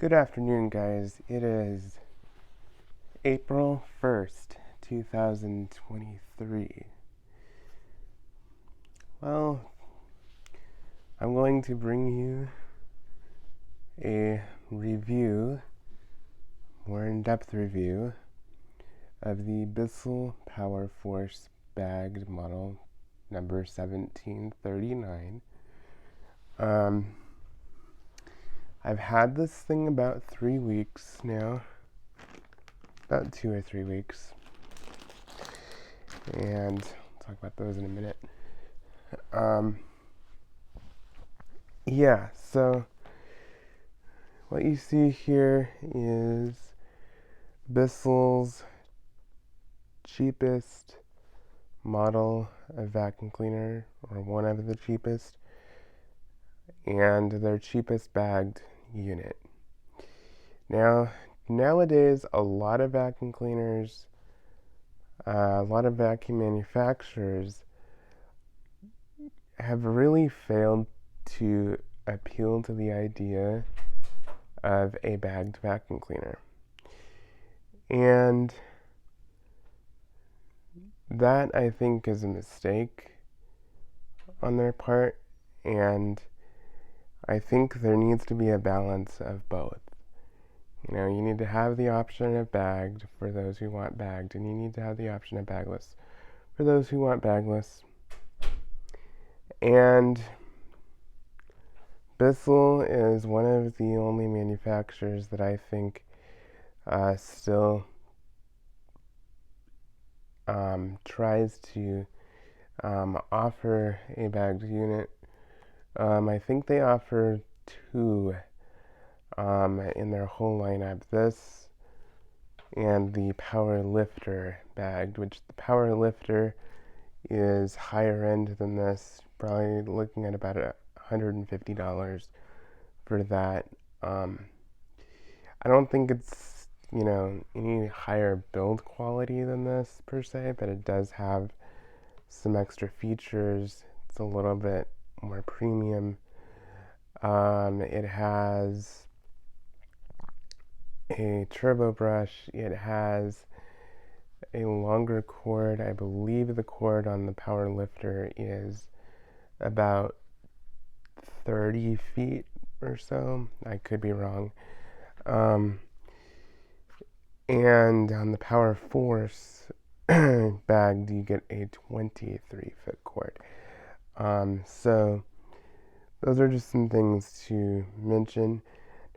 Good afternoon, guys. It is April 1st, 2023. Well, I'm going to bring you a review, more in-depth review, of the Bissell powerforce bagged model number 1739. I've had this thing about 3 weeks now. About 2 or 3 weeks, and I'll talk about those in a minute. So what you see here is Bissell's cheapest model of vacuum cleaner, or one of the cheapest, and their cheapest bagged unit. Now, nowadays, a lot of vacuum cleaners, a lot of vacuum manufacturers have really failed to appeal to the idea of a bagged vacuum cleaner. And that, I think, is a mistake on their part, and I think there needs to be a balance of both. You need to have the option of bagged for those who want bagged, and you need to have the option of bagless for those who want bagless. And Bissell is one of the only manufacturers that I think still tries to offer a bagged unit. I think they offer two in their whole lineup. This and the Power Lifter bagged, which the Power Lifter is higher end than this, probably looking at about $150 for that. I don't think it's, any higher build quality than this per se, but it does have some extra features. It's a little bit more premium. It has a turbo brush. It has a longer cord. I believe the cord on the Power Lifter is about 30 feet or so. I could be wrong. And on the Power Force bag, you get a 23-foot cord. So those are just some things to mention.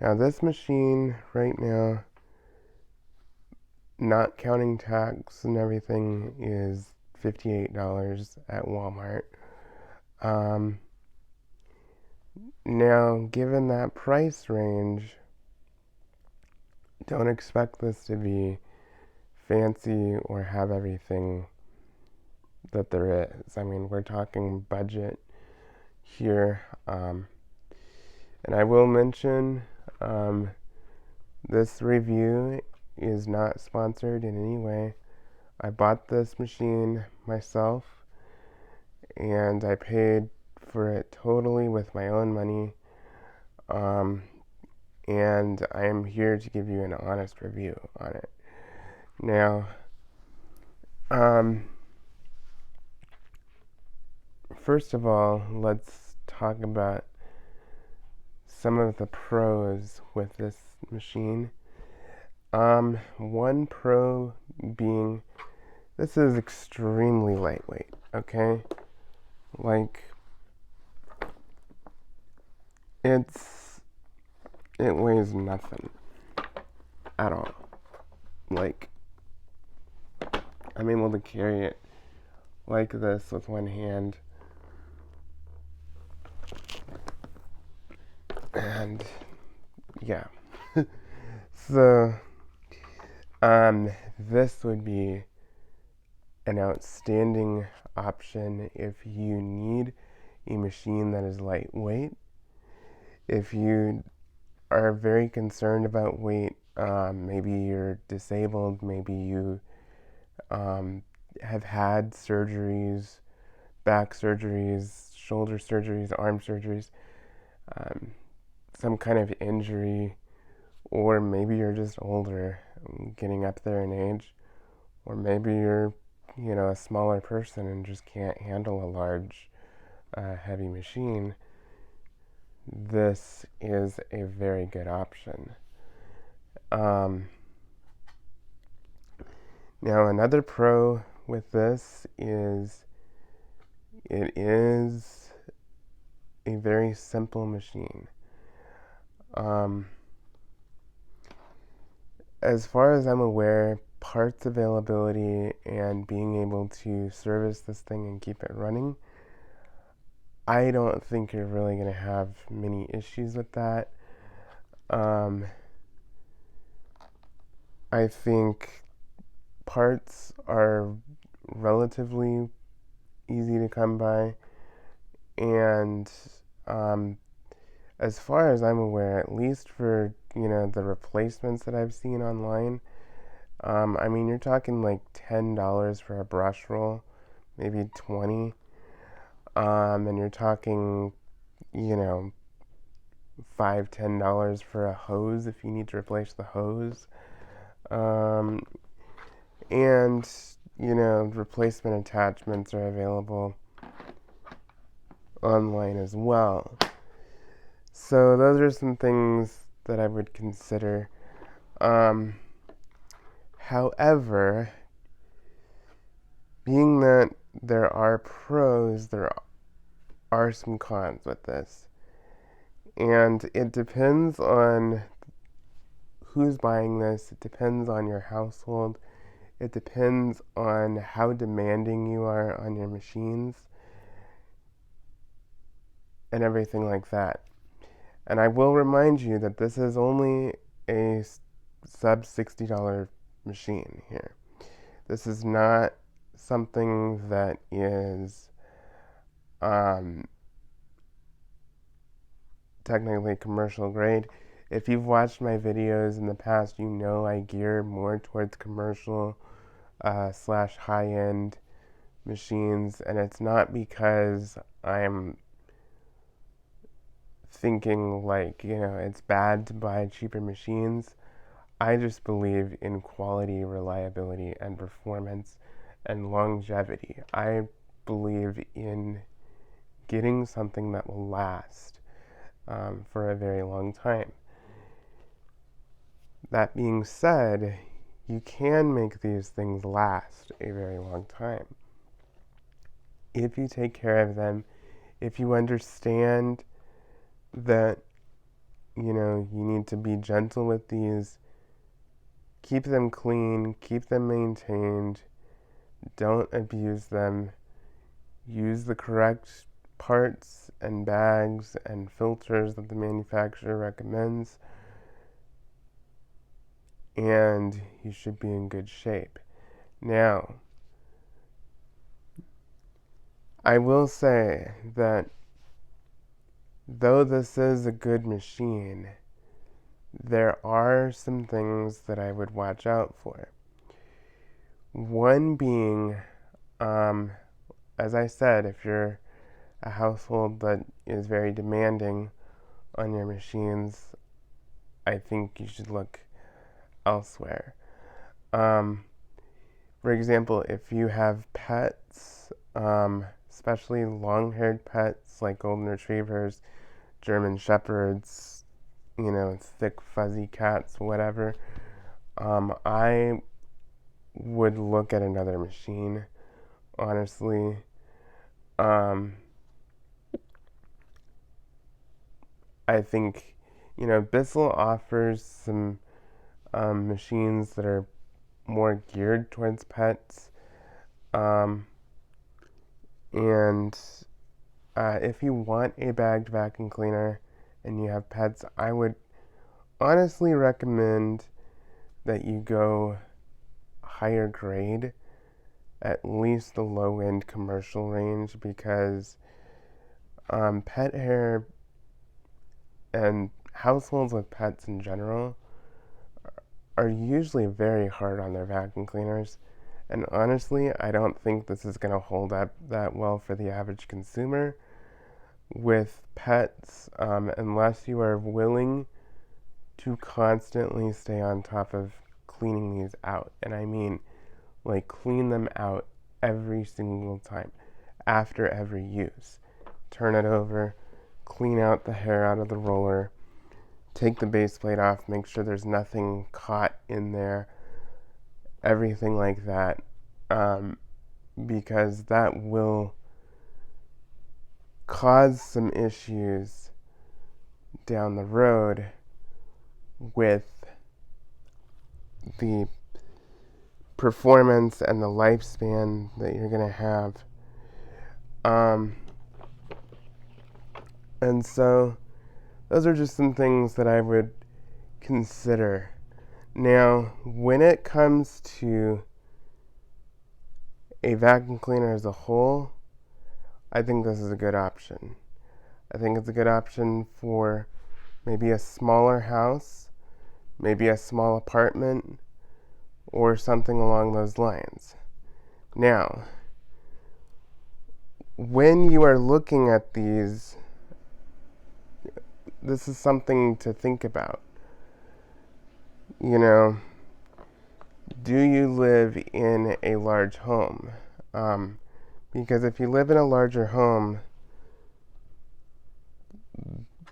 Now, this machine right now, not counting tax and everything, is $58 at Walmart. Now, given that price range, don't expect this to be fancy or have everything that there is. I mean, we're talking budget here. And I will mention, this review is not sponsored in any way. I bought this machine myself, and I paid for it totally with my own money. And I am here to give you an honest review on it. Now, first of all, let's talk about some of the pros with this machine. One pro being, this is extremely lightweight, okay? Like, it weighs nothing at all. Like, I'm able to carry it like this with one hand. And yeah. So this would be an outstanding option if you need a machine that is lightweight. If you are very concerned about weight, maybe you're disabled, maybe you have had surgeries, back surgeries, shoulder surgeries, arm surgeries, some kind of injury or maybe you're just older, getting up there in age, or maybe you're, a smaller person and just can't handle a large, heavy machine. This is a very good option. Um, Now, another pro with this is it is a very simple machine. Um, as far as I'm aware, parts availability and being able to service this thing and keep it running, I don't think you're really going to have many issues with that. I think parts are relatively easy to come by, and as far as I'm aware, at least for the replacements that I've seen online, I mean you're talking like $10 for a brush roll, maybe 20, and you're talking $5-10 for a hose if you need to replace the hose, um, and replacement attachments are available online as well. So those are some things that I would consider. However, being that there are pros, there are some cons with this. And it depends on who's buying this, it depends on your household, it depends on how demanding you are on your machines, and everything like that. And I will remind you that this is only a sub $60 machine here. This is not something that is technically commercial grade. If you've watched my videos in the past, you know I gear more towards commercial slash high-end machines, and it's not because I'm thinking like, it's bad to buy cheaper machines. I just believe in quality, reliability, and performance and longevity. I believe in getting something that will last for a very long time. That being said, you can make these things last a very long time if you take care of them, if you understand that you need to be gentle with these, keep them clean, keep them maintained, don't abuse them, use the correct parts and bags and filters that the manufacturer recommends, and you should be in good shape. Now, I will say that though this is a good machine, there are some things that I would watch out for. One being, as I said, if you're a household that is very demanding on your machines, I think you should look elsewhere. For example, if you have pets, especially long-haired pets like golden retrievers, German shepherds, thick fuzzy cats, whatever, I would look at another machine, honestly. I think, Bissell offers some machines that are more geared towards pets. And if you want a bagged vacuum cleaner and you have pets, I would honestly recommend that you go higher grade, at least the low-end commercial range, because pet hair and households with pets in general are usually very hard on their vacuum cleaners. And honestly, I don't think this is going to hold up that well for the average consumer with pets, unless you are willing to constantly stay on top of cleaning these out. And I mean, like, clean them out every single time after every use. Turn it over, clean out the hair out of the roller, take the base plate off, make sure there's nothing caught in there, everything like that, because that will cause some issues down the road with the performance and the lifespan that you're going to have. And so those are just some things that I would consider. Now, when it comes to a vacuum cleaner as a whole, I think this is a good option. I think it's a good option for maybe a smaller house, maybe a small apartment, or something along those lines. Now, when you are looking at these, this is something to think about. You know, do you live in a large home? Because if you live in a larger home,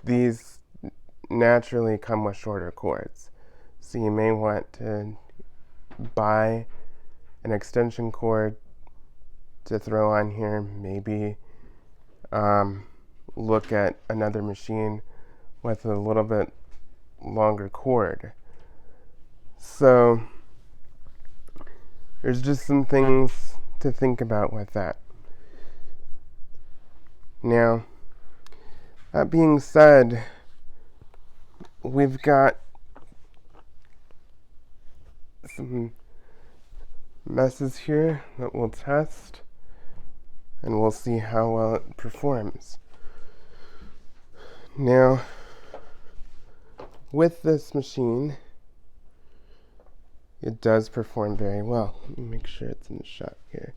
these naturally come with shorter cords. So you may want to buy an extension cord to throw on here. Maybe look at another machine with a little bit longer cord. So there's just some things to think about with that. Now, that being said, we've got some messes here that we'll test, and we'll see how well it performs. Now, with this machine, it does perform very well. Let me make sure it's in the shot here.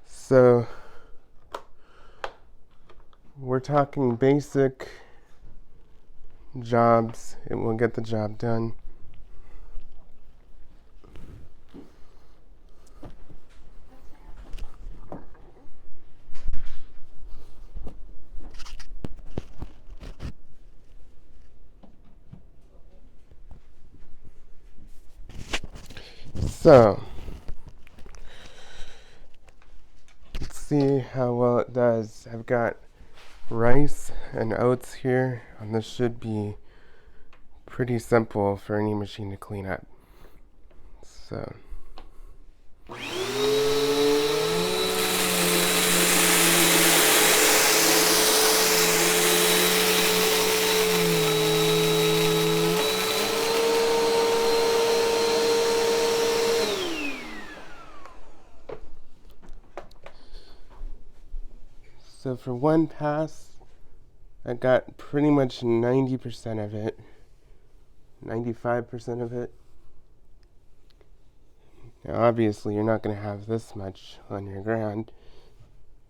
So, we're talking basic jobs. It will get the job done. So, let's see how well it does. I've got rice and oats here, and this should be pretty simple for any machine to clean up. So, So for one pass, I got pretty much 90% of it, 95% of it. Now obviously you're not going to have this much on your ground,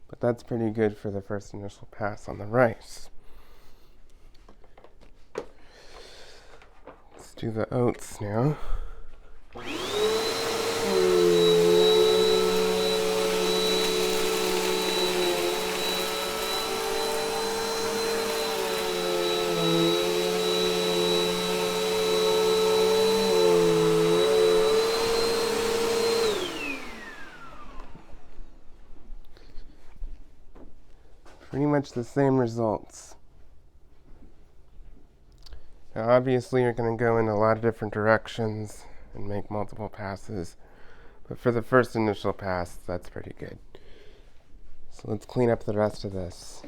but that's pretty good for the first initial pass on the rice. Let's do the oats now. Pretty much the same results. Now obviously you're going to go in a lot of different directions and make multiple passes, but for the first initial pass, that's pretty good. So let's clean up the rest of this.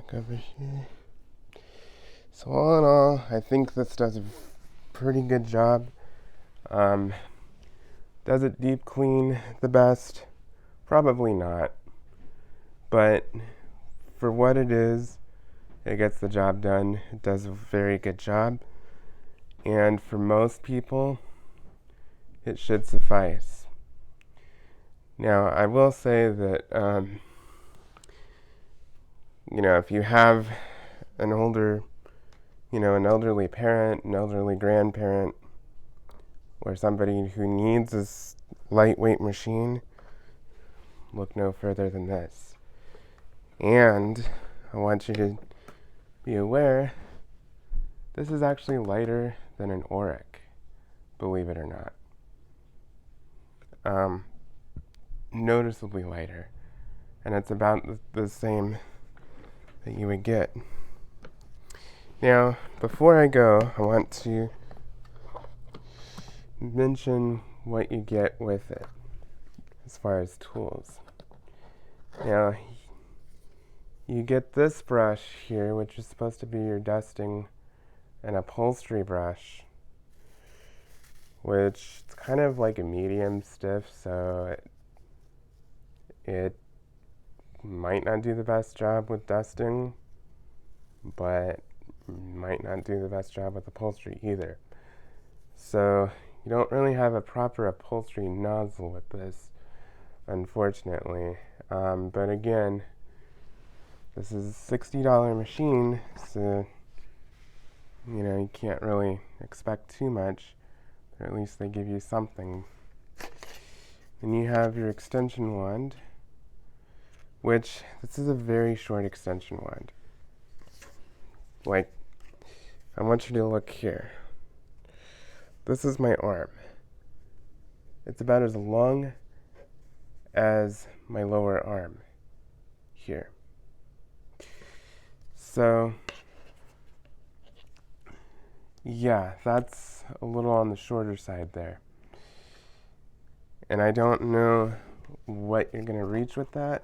back over here. So all in all, I think this does a pretty good job. Does it deep clean the best? Probably not. But for what it is, it gets the job done. It does a very good job. And for most people, it should suffice. Now, I will say that, if you have an an elderly parent, an elderly grandparent, or somebody who needs this lightweight machine, look no further than this. And I want you to be aware, this is actually lighter than an Auric, believe it or not. Noticeably lighter. And it's about the same that you would get. Now, before I go, I want to mention what you get with it as far as tools. Now, you get this brush here, which is supposed to be your dusting and upholstery brush, which is kind of like a medium stiff, so it might not do the best job with dusting, but might not do the best job with upholstery either. So you don't really have a proper upholstery nozzle with this, unfortunately. But again, this is a $60 machine, so you can't really expect too much, or at least they give you something. Then you have your extension wand, which this is a very short extension wand. Like, I want you to look here. This is my arm. It's about as long as my lower arm here. So, yeah, that's a little on the shorter side there. And I don't know what you're going to reach with that,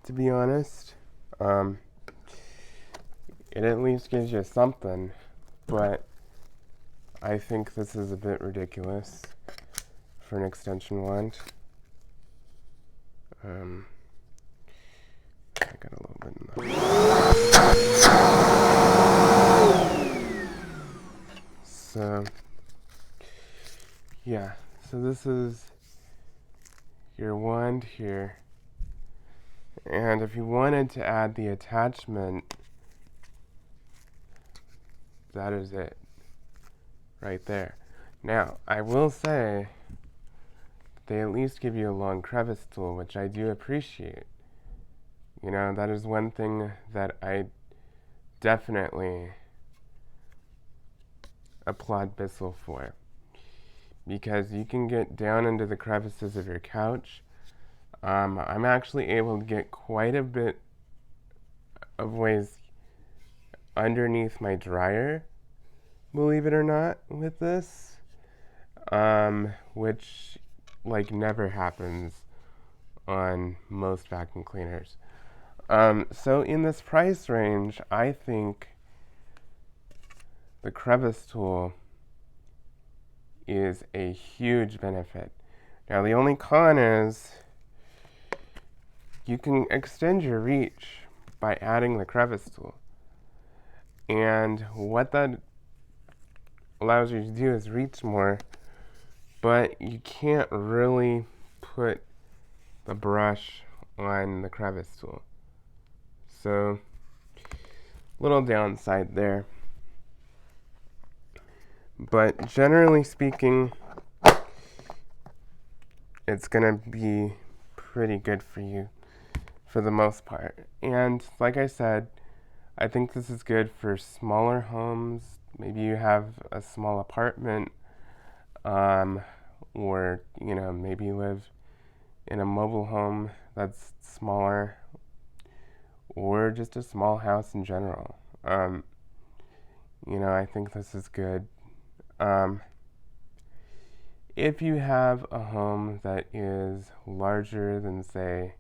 to be honest. It at least gives you something, but I think this is a bit ridiculous for an extension wand. I got a little bit in the... So, yeah, so this is your wand here. And if you wanted to add the attachment, that is it, right there. Now, I will say, they at least give you a long crevice tool, which I do appreciate. That is one thing that I definitely applaud Bissell for. Because you can get down into the crevices of your couch. I'm actually able to get quite a bit of ways underneath my dryer, believe it or not, with this, which never happens on most vacuum cleaners. So in this price range, I think the crevice tool is a huge benefit. Now the only con is you can extend your reach by adding the crevice tool. And what that allows you to do is reach more, but you can't really put the brush on the crevice tool. So, little downside there. But generally speaking, it's gonna be pretty good for you for the most part. And like I said, I think this is good for smaller homes. Maybe you have a small apartment, or maybe you live in a mobile home that's smaller, or just a small house in general. I think this is good. If you have a home that is larger than, say,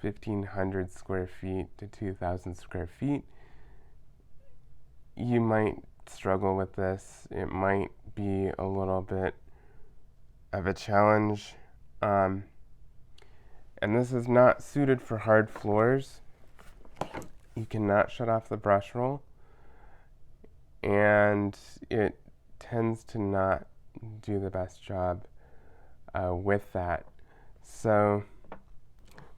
1,500 square feet to 2,000 square feet, you might struggle with this. It might be a little bit of a challenge. And this is not suited for hard floors. You cannot shut off the brush roll, and it tends to not do the best job with that. So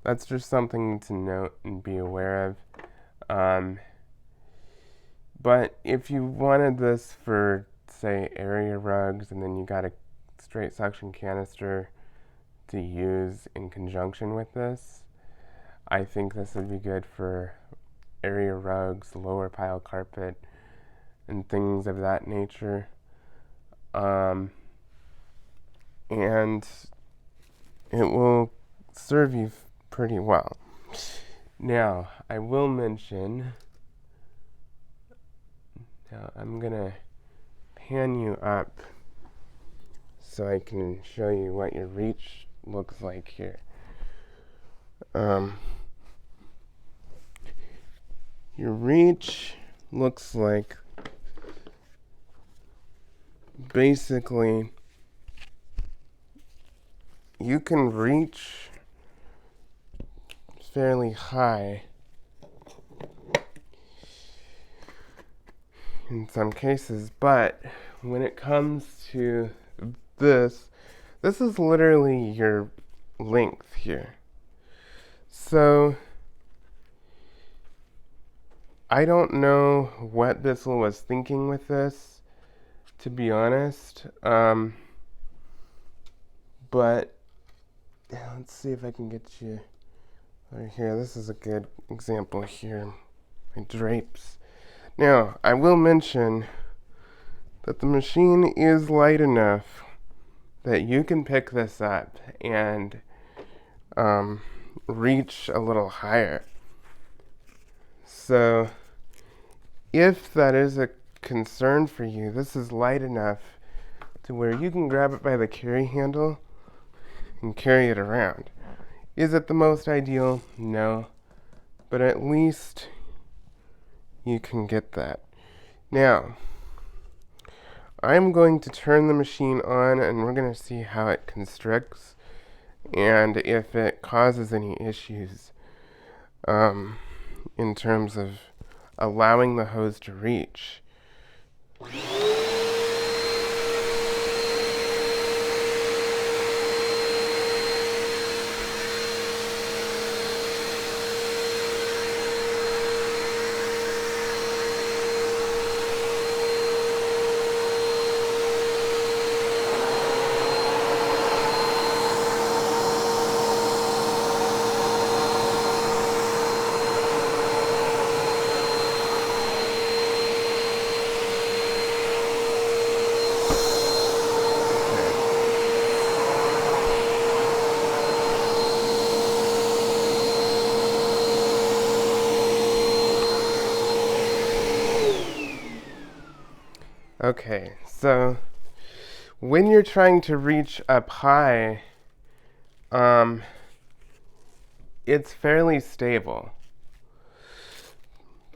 that's just something to note and be aware of. But if you wanted this for, say, area rugs, and then you got a straight suction canister to use in conjunction with this, I think this would be good for area rugs, lower pile carpet, and things of that nature. And it will serve you pretty well. Now, I will mention, now I'm gonna pan you up so I can show you what your reach looks like here. Your reach looks like basically you can reach fairly high in some cases, but when it comes to this is literally your length here. So I don't know what Bissell was thinking with this, to be honest. But let's see if I can get you right here. This is a good example here. My drapes. Now, I will mention that the machine is light enough that you can pick this up and reach a little higher. So, if that is a concern for you, this is light enough to where you can grab it by the carry handle and carry it around. Is it the most ideal? No. But at least you can get that. Now, I'm going to turn the machine on, and we're going to see how it constricts and if it causes any issues in terms of allowing the hose to reach. Okay, so when you're trying to reach up high, it's fairly stable.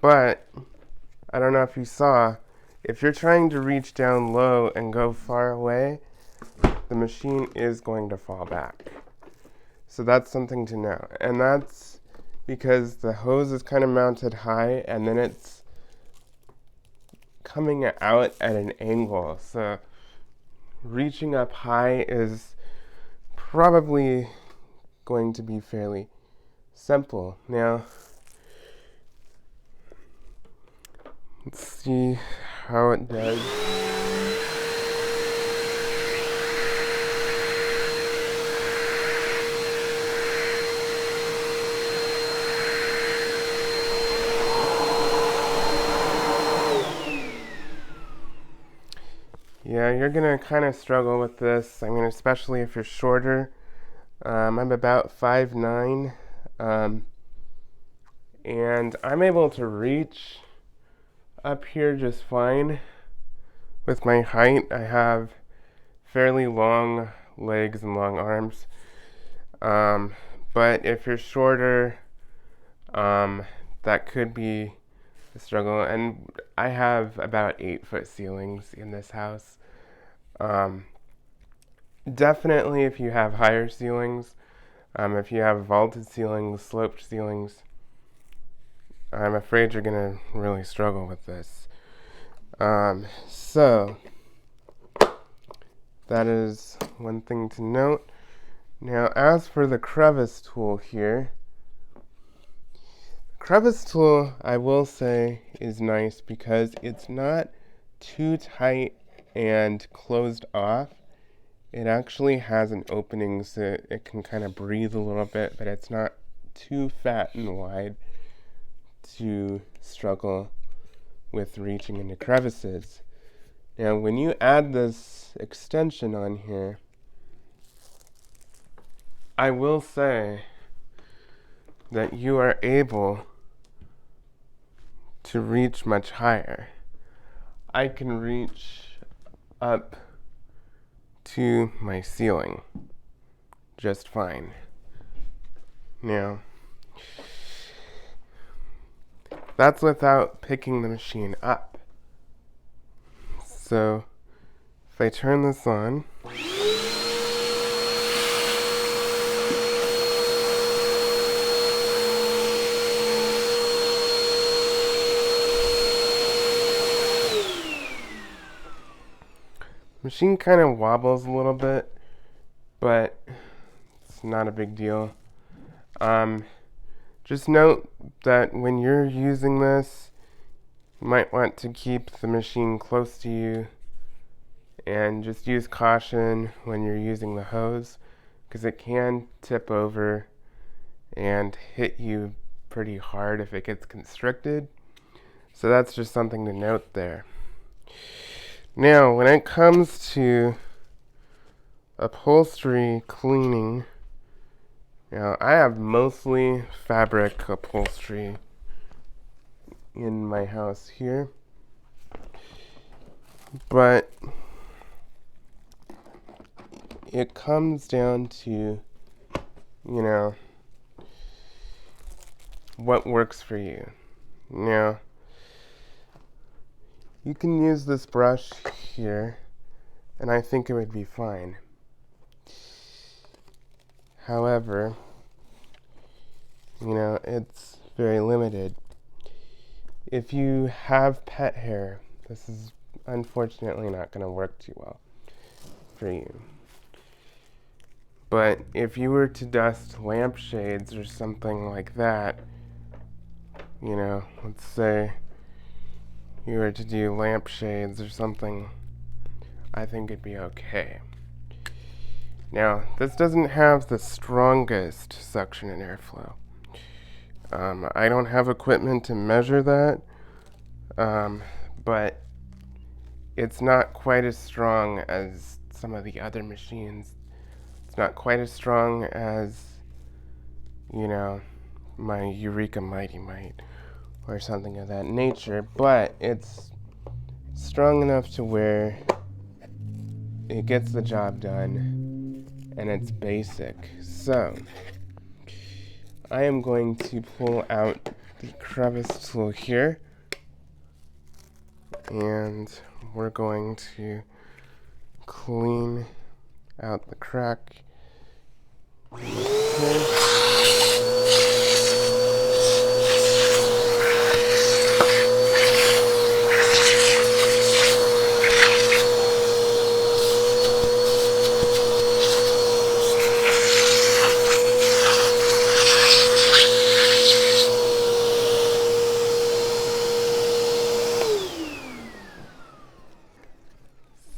But I don't know if you saw, if you're trying to reach down low and go far away, the machine is going to fall back. So that's something to know. And that's because the hose is kind of mounted high, and then it's coming out at an angle. So reaching up high is probably going to be fairly simple. Now, let's see how it does. Yeah, you're gonna kind of struggle with this. I mean, especially if you're shorter. I'm about 5'9", and I'm able to reach up here just fine with my height. I have fairly long legs and long arms, But if you're shorter, that could be a struggle. And I have about 8-foot ceilings in this house. Um, Definitely if you have higher ceilings, if you have vaulted ceilings, sloped ceilings, I'm afraid you're going to really struggle with this. So, that is one thing to note. Now, as for the crevice tool here, crevice tool, I will say, is nice because it's not too tight and closed off. It actually has an opening so it can kind of breathe a little bit, but it's not too fat and wide to struggle with reaching into crevices. Now, when you add this extension on here, I will say that you are able to reach much higher. I can reach up to my ceiling just fine. Now, that's without picking the machine up. So, if I turn this on, machine kind of wobbles a little bit, but it's not a big deal. Just note that when you're using this, you might want to keep the machine close to you and just use caution when you're using the hose because it can tip over and hit you pretty hard if it gets constricted. So that's just something to note there. Now, when it comes to upholstery cleaning, now I have mostly fabric upholstery in my house here, but it comes down to, what works for you. Now, you can use this brush here, and I think it would be fine. However, it's very limited. If you have pet hair, this is unfortunately not going to work too well for you. But if you were to dust lampshades or something like that, let's say you were to do lampshades or something, I think it'd be okay. Now, this doesn't have the strongest suction and airflow. I don't have equipment to measure that, but it's not quite as strong as some of the other machines. It's not quite as strong as, my Eureka Mighty Mite or something of that nature, but it's strong enough to where it gets the job done and it's basic. So, I am going to pull out the crevice tool here, and we're going to clean out the crack. Okay.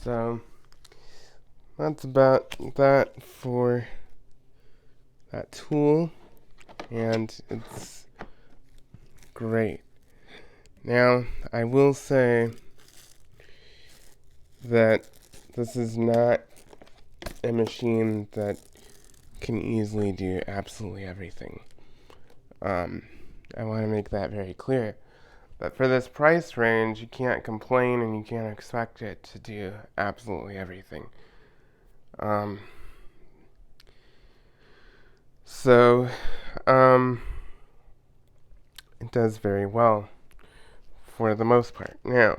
So that's about that for that tool, and it's great. Now, I will say that this is not a machine that can easily do absolutely everything. I want to make that very clear. But for this price range, you can't complain and you can't expect it to do absolutely everything. So, it does very well for the most part. Now,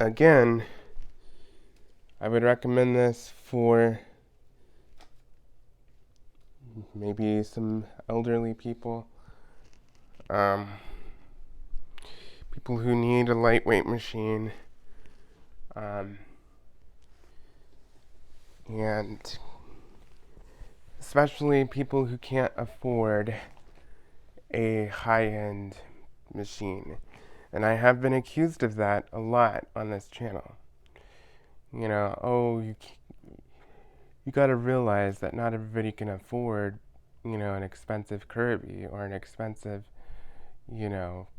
again, I would recommend this for maybe some elderly people, people who need a lightweight machine, and especially people who can't afford a high-end machine. And I have been accused of that a lot on this channel. You know, oh, you got to realize that not everybody can afford, an expensive Kirby or an expensive, Ricard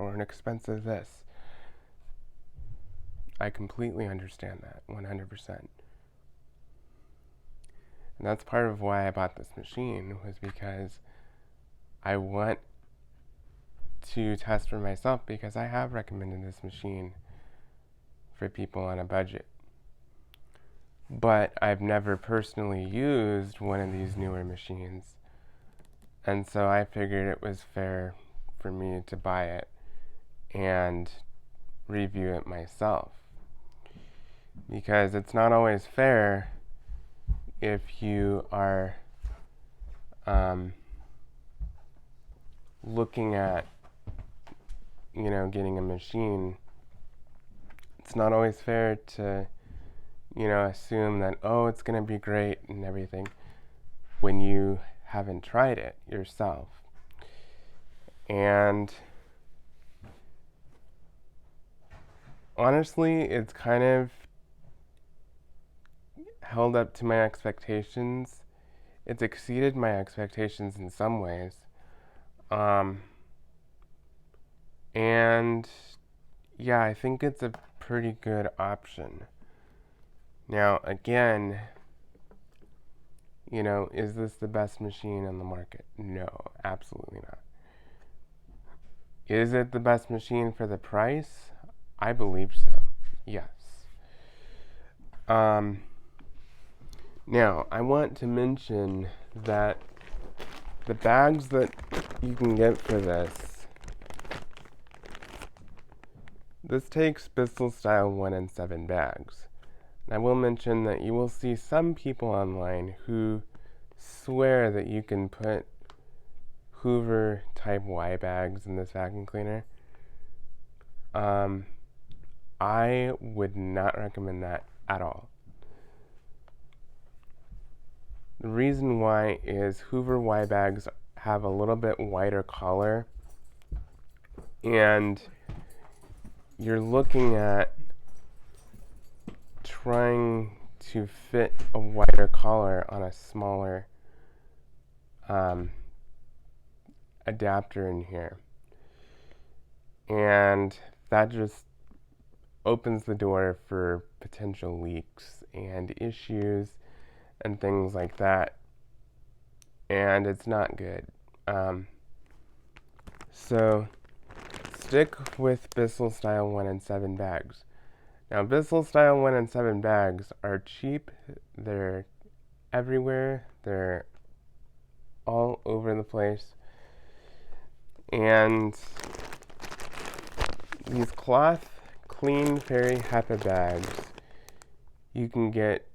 or an expensive this. I completely understand that, 100%. And that's part of why I bought this machine, was because I want to test for myself, because I have recommended this machine for people on a budget. But I've never personally used one of these newer machines. And so I figured it was fair for me to buy it and review it myself. Because it's not always fair if you are looking at, getting a machine. It's not always fair to, assume that, oh, it's going to be great and everything when you haven't tried it yourself. And honestly, it's kind of held up to my expectations. It's exceeded my expectations in some ways. And yeah, I think it's a pretty good option. Now, again, is this the best machine on the market? No, absolutely not. Is it the best machine for the price? I believe so, yes. Now, I want to mention that the bags that you can get for this takes Bissell style 1 in 7 bags. And I will mention that you will see some people online who swear that you can put Hoover type Y bags in this vacuum cleaner. I would not recommend that at all. The reason why is Hoover Y bags have a little bit wider collar, and you're looking at trying to fit a wider collar on a smaller adapter in here. And that just opens the door for potential leaks and issues and things like that. And it's not good. So stick with Bissell style 1 in 7 bags. Now, Bissell style 1 in 7 bags are cheap. They're everywhere. They're all over the place. And these cloth clean fairy HEPA bags, you can get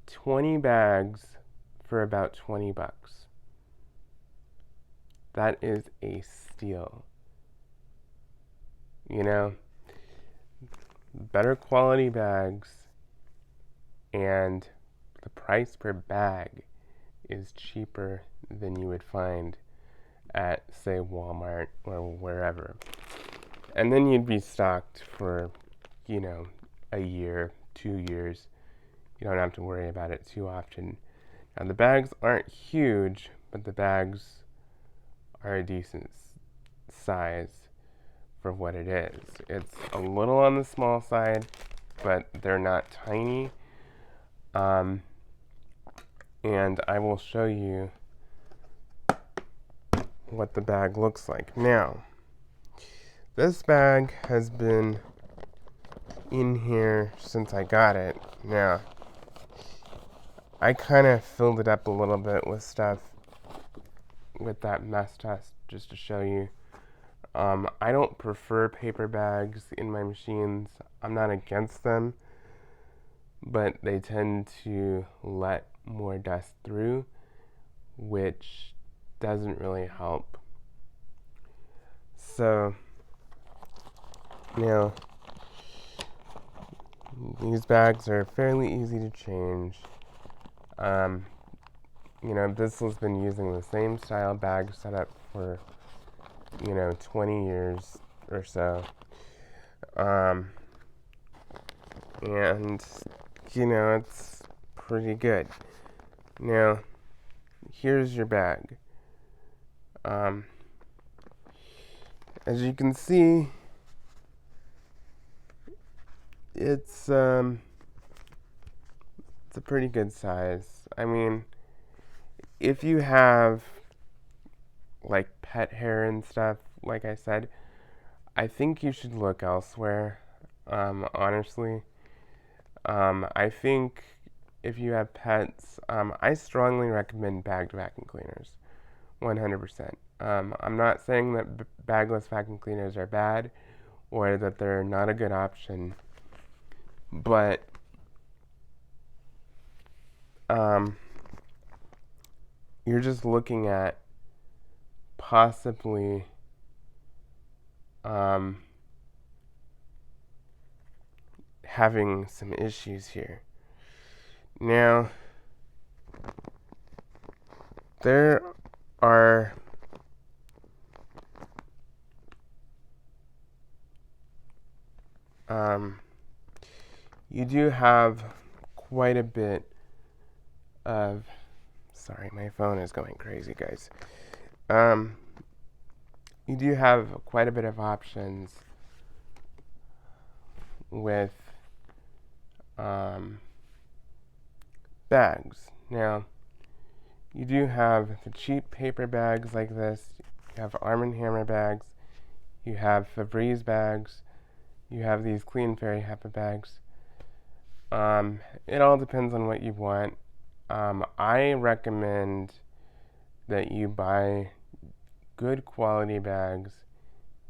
20 bags for about $20. That is a steal. Better quality bags, and the price per bag is cheaper than you would find at, say, Walmart or wherever. And then you'd be stocked for, a year, 2 years. You don't have to worry about it too often. Now, the bags aren't huge, but the bags are a decent size for what it is. It's a little on the small side, but they're not tiny. And I will show you what the bag looks like. Now, this bag has been in here since I got it. Now, I kind of filled it up a little bit with stuff with that mess test just to show you. I don't prefer paper bags in my machines. I'm not against them, but they tend to let more dust through, which doesn't really help. So, now, these bags are fairly easy to change. Bissell's been using the same style bag setup for, 20 years or so. And, it's pretty good. Now, here's your bag. As you can see, it's a pretty good size. I mean, if you have like pet hair and stuff, like I said, I think you should look elsewhere. Honestly, I think if you have pets, I strongly recommend bagged vacuum cleaners, 100%. I'm not saying that bagless vacuum cleaners are bad or that they're not a good option, but you're just looking at possibly having some issues here. Now, there are you do have quite a bit of, sorry, my phone is going crazy, guys. You do have quite a bit of options with bags. Now, you do have the cheap paper bags like this. You have Arm & Hammer bags. You have Febreze bags. You have these Clean Fairy HEPA bags. It all depends on what you want. I recommend that you buy good quality bags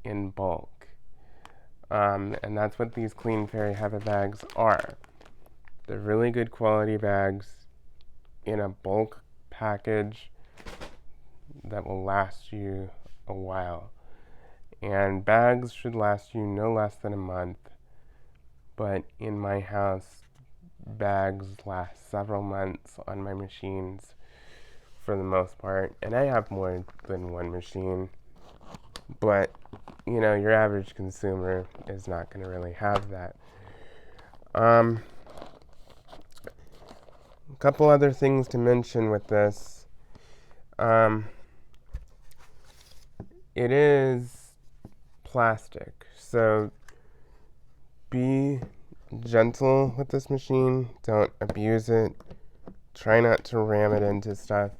in bulk. And that's what these Clean Fairy HEPA bags are. They're really good quality bags in a bulk package that will last you a while. And bags should last you no less than a month. But in my house, bags last several months on my machines for the most part. And I have more than one machine. But, your average consumer is not going to really have that. A couple other things to mention with this. It is plastic, so be gentle with this machine. Don't abuse it. Try not to ram it into stuff.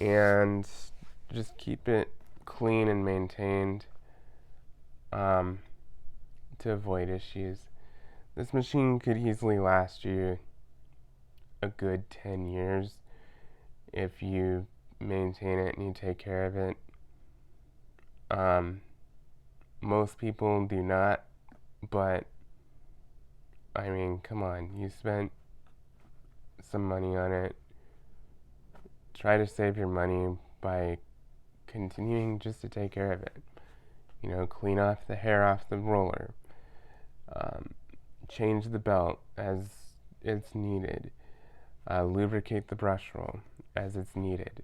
And just keep it clean and maintained to avoid issues. This machine could easily last you a good 10 years if you maintain it and you take care of it. Most people do not, but I mean, come on, you spent some money on it. Try to save your money by continuing just to take care of it. Clean off the hair off the roller. Change the belt as it's needed. Lubricate the brush roll as it's needed.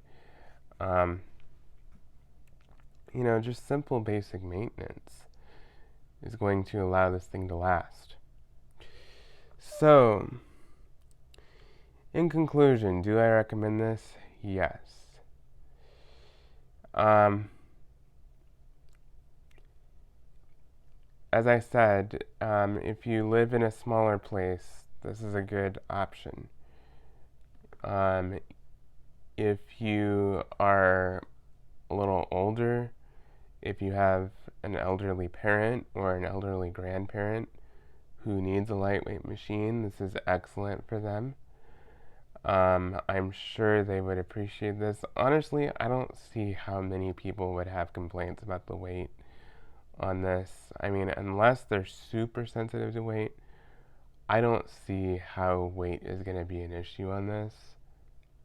Just simple basic maintenance is going to allow this thing to last. So, in conclusion, do I recommend this? Yes. As I said, if you live in a smaller place, this is a good option. If you are a little older, if you have an elderly parent or an elderly grandparent who needs a lightweight machine, this is excellent for them. I'm sure they would appreciate this. Honestly, I don't see how many people would have complaints about the weight on this. I mean, unless they're super sensitive to weight, I don't see how weight is going to be an issue on this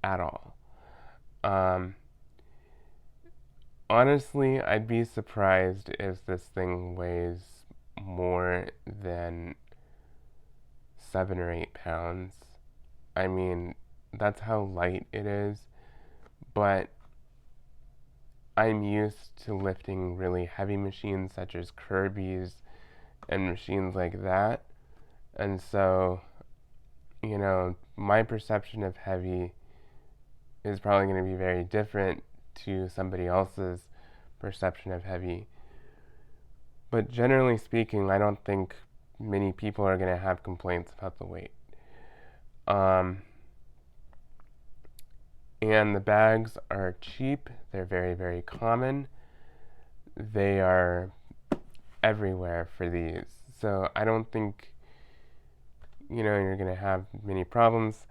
at all. Um, Honestly, I'd be surprised if this thing weighs more than 7 or 8 pounds. I mean, that's how light it is, but I'm used to lifting really heavy machines such as Kirby's and machines like that. And so, my perception of heavy is probably going to be very different to somebody else's perception of heavy. But generally speaking, I don't think many people are going to have complaints about the weight. And the bags are cheap. They're very, very common. They are everywhere for these. So I don't think, you're going to have many problems.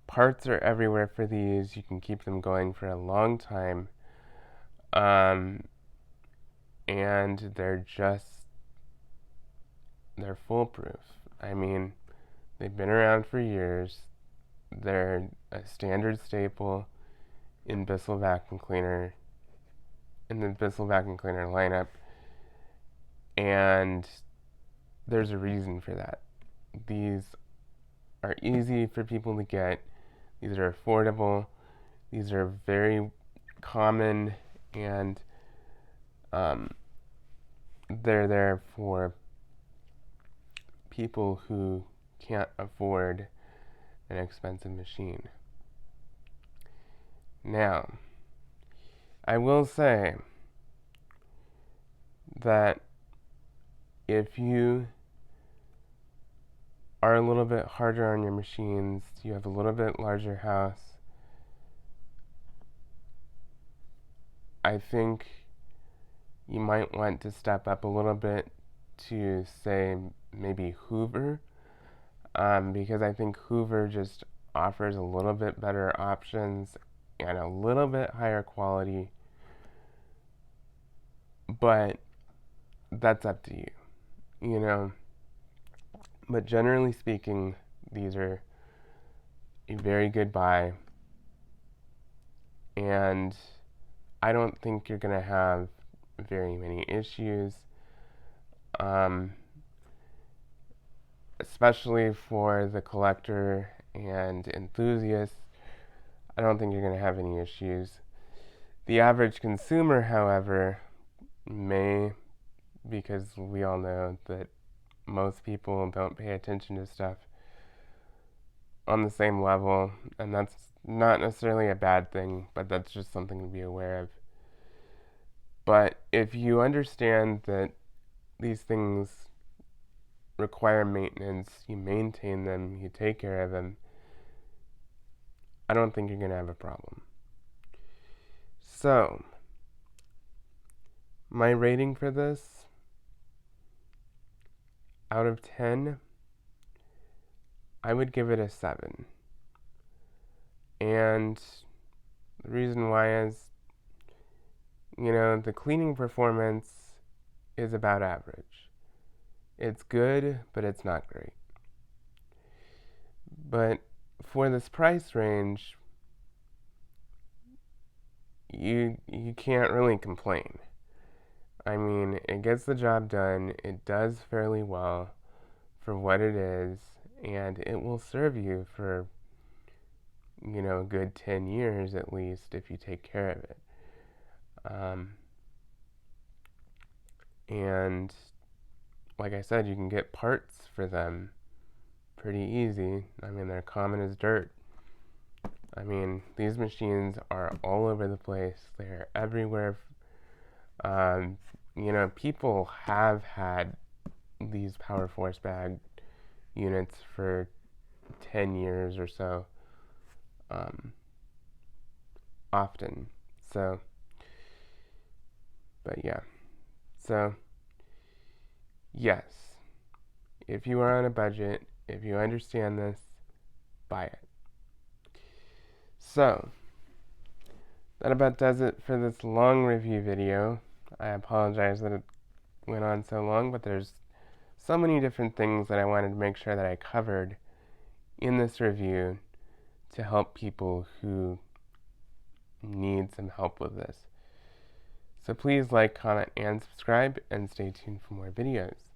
Parts are everywhere for these. You can keep them going for a long time. And they're foolproof. I mean, they've been around for years. They're a standard staple in Bissell vacuum cleaner, in the Bissell vacuum cleaner lineup, and there's a reason for that. These are easy for people to get. These are affordable. These are very common, and they're there for people who can't afford an expensive machine. Now, I will say that if you are a little bit harder on your machines, you have a little bit larger house, I think you might want to step up a little bit to, say, maybe Hoover, because I think Hoover just offers a little bit better options and a little bit higher quality, but that's up to you. But generally speaking, these are a very good buy, and I don't think you're going to have very many issues, especially for the collector and enthusiast. I don't think you're going to have any issues. The average consumer, however, may, because we all know that most people don't pay attention to stuff on the same level, and that's not necessarily a bad thing, but that's just something to be aware of. But if you understand that these things require maintenance, you maintain them, you take care of them, I don't think you're going to have a problem. So, my rating for this, out of 10, I would give it a 7. And the reason why is, the cleaning performance is about average. It's good, but it's not great. But for this price range, you can't really complain. I mean, it gets the job done, it does fairly well for what it is, and it will serve you for, a good 10 years at least if you take care of it. And like I said, you can get parts for them pretty easy. I mean, they're common as dirt. I mean, these machines are all over the place. They're everywhere. People have had these powerforce bag units for 10 years or so, often. So, but yeah. So, yes, if you are on a budget, if you understand this, buy it. So, that about does it for this long review video. I apologize that it went on so long, but there's so many different things that I wanted to make sure that I covered in this review to help people who need some help with this. So please like, comment, and subscribe, and stay tuned for more videos.